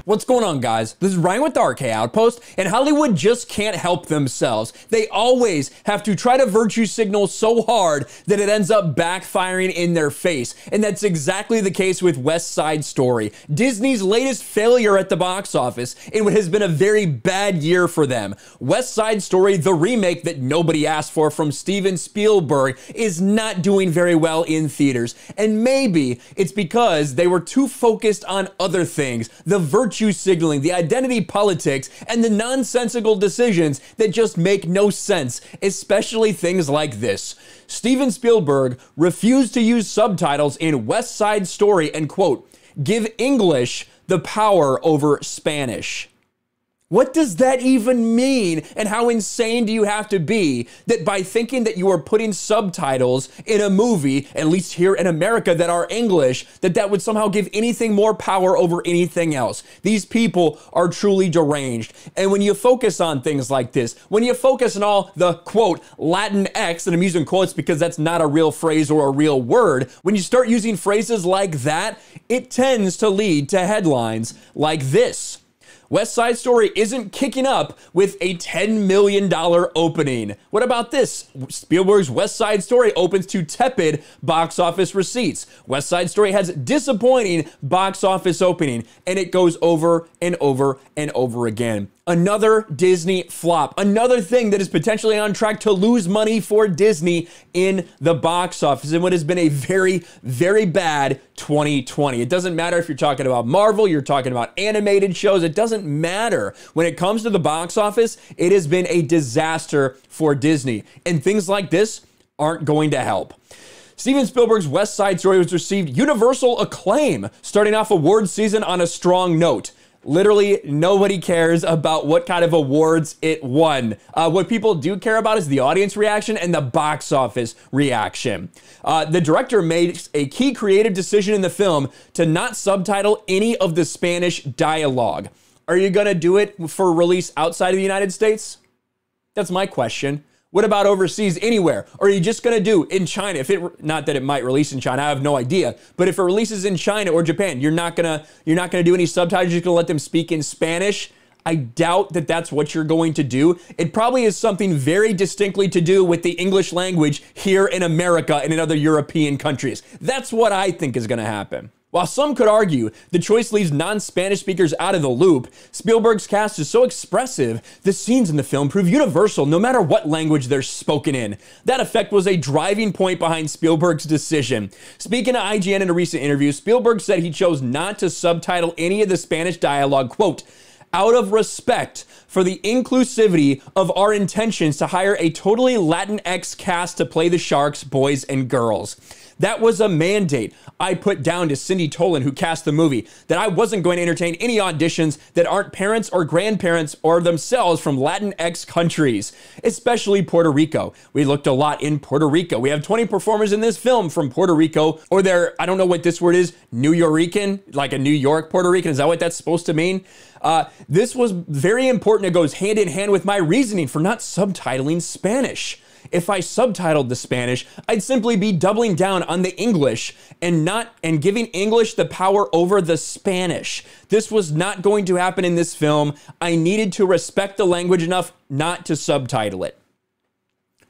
What's going on, guys? This is Ryan with the RK Outpost, and Hollywood just can't help themselves. They always have to try to virtue signal so hard that it ends up backfiring in their face. And that's exactly the case with West Side Story, Disney's latest failure at the box office in what has been a very bad year for them. West Side Story, the remake that nobody asked for from Steven Spielberg, is not doing very well in theaters. And maybe it's because they were too focused on other things, the virtue signaling, the identity politics, and the nonsensical decisions that just make no sense, especially things like this. Steven Spielberg refused to use subtitles in West Side Story and, quote, give English the power over Spanish. What does that even mean? And how insane do you have to be that by thinking that you are putting subtitles in a movie, at least here in America, that are English, that would somehow give anything more power over anything else? These people are truly deranged. And when you focus on things like this, when you focus on all the, quote, Latin X, and I'm using quotes because that's not a real phrase or a real word, when you start using phrases like that, it tends to lead to headlines like this. West Side Story isn't kicking up with a $10 million opening. What about this? Spielberg's West Side Story opens to tepid box office receipts. West Side Story has disappointing box office opening, and it goes over and over and over again. Another Disney flop, another thing that is potentially on track to lose money for Disney in the box office in what has been a very, very bad 2020. It doesn't matter if you're talking about Marvel, you're talking about animated shows, it doesn't matter. When it comes to the box office, it has been a disaster for Disney, and things like this aren't going to help. Steven Spielberg's West Side Story has received universal acclaim, starting off awards season on a strong note. Literally, nobody cares about what kind of awards it won. What people do care about is the audience reaction and the box office reaction. The director made a key creative decision in the film to not subtitle any of the Spanish dialogue. Are you gonna do it for release outside of the United States? That's my question. What about overseas, anywhere? Or are you just gonna do in China? Not that it might release in China, I have no idea. But if it releases in China or Japan, you're not gonna do any subtitles. You're just gonna let them speak in Spanish. I doubt that that's what you're going to do. It probably is something very distinctly to do with the English language here in America and in other European countries. That's what I think is gonna happen. While some could argue the choice leaves non-Spanish speakers out of the loop, Spielberg's cast is so expressive, the scenes in the film prove universal no matter what language they're spoken in. That effect was a driving point behind Spielberg's decision. Speaking to IGN in a recent interview, Spielberg said he chose not to subtitle any of the Spanish dialogue, quote, out of respect for the inclusivity of our intentions to hire a totally Latinx cast to play the sharks, boys and girls. That was a mandate I put down to Cindy Tolan, who cast the movie, that I wasn't going to entertain any auditions that aren't parents or grandparents or themselves from Latinx countries, especially Puerto Rico. We looked a lot in Puerto Rico. We have 20 performers in this film from Puerto Rico, or they're, I don't know what this word is, New Yorican, like a New York Puerto Rican. Is that what that's supposed to mean? This was very important. It goes hand in hand with my reasoning for not subtitling Spanish. If I subtitled the Spanish, I'd simply be doubling down on the English and giving English the power over the Spanish. This was not going to happen in this film. I needed to respect the language enough not to subtitle it.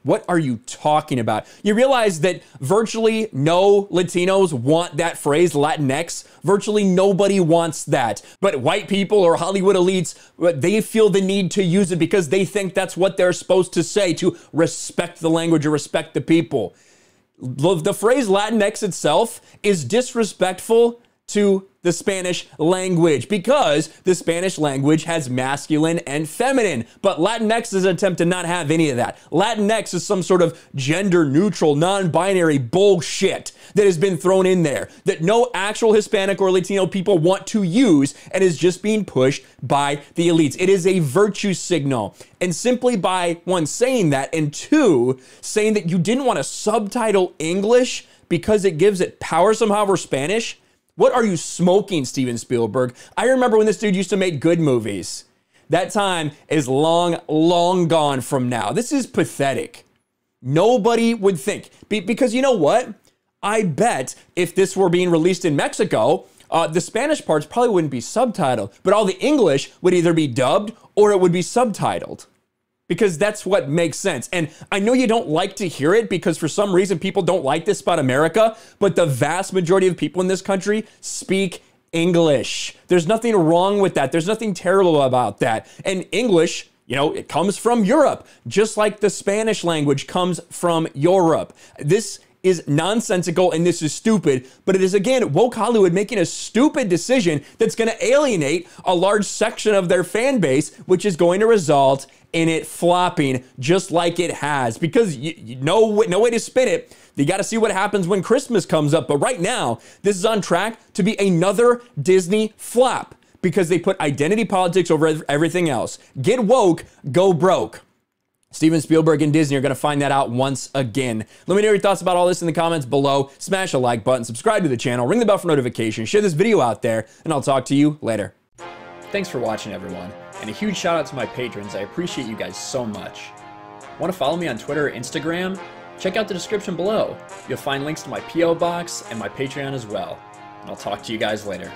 What are you talking about? You realize that virtually no Latinos want that phrase, Latinx. Virtually nobody wants that. But white people or Hollywood elites, they feel the need to use it because they think that's what they're supposed to say, to respect the language or respect the people. The phrase Latinx itself is disrespectful to the Spanish language because the Spanish language has masculine and feminine, but Latinx is an attempt to not have any of that. Latinx is some sort of gender neutral, non-binary bullshit that has been thrown in there that no actual Hispanic or Latino people want to use and is just being pushed by the elites. It is a virtue signal. And simply by one, saying that, and two, saying that you didn't want to subtitle English because it gives it power somehow over Spanish. What are you smoking, Steven Spielberg? I remember when this dude used to make good movies. That time is long, long gone from now. This is pathetic. Nobody would think. Because you know what? I bet if this were being released in Mexico, the Spanish parts probably wouldn't be subtitled, but all the English would either be dubbed or it would be subtitled. Because that's what makes sense. And I know you don't like to hear it because for some reason people don't like this about America, but the vast majority of people in this country speak English. There's nothing wrong with that. There's nothing terrible about that. And English, you know, it comes from Europe, just like the Spanish language comes from Europe. This is nonsensical and this is stupid, but it is, again, woke Hollywood making a stupid decision that's going to alienate a large section of their fan base, which is going to result in it flopping just like it has. Because no way to spin it. You got to see what happens when Christmas comes up. But right now, this is on track to be another Disney flop because they put identity politics over everything else. Get woke, go broke. Steven Spielberg and Disney are going to find that out once again. Let me know your thoughts about all this in the comments below. Smash a like button, subscribe to the channel, ring the bell for notifications, share this video out there, and I'll talk to you later. Thanks for watching, everyone. And a huge shout out to my patrons. I appreciate you guys so much. Want to follow me on Twitter or Instagram? Check out the description below. You'll find links to my P.O. box and my Patreon as well. And I'll talk to you guys later.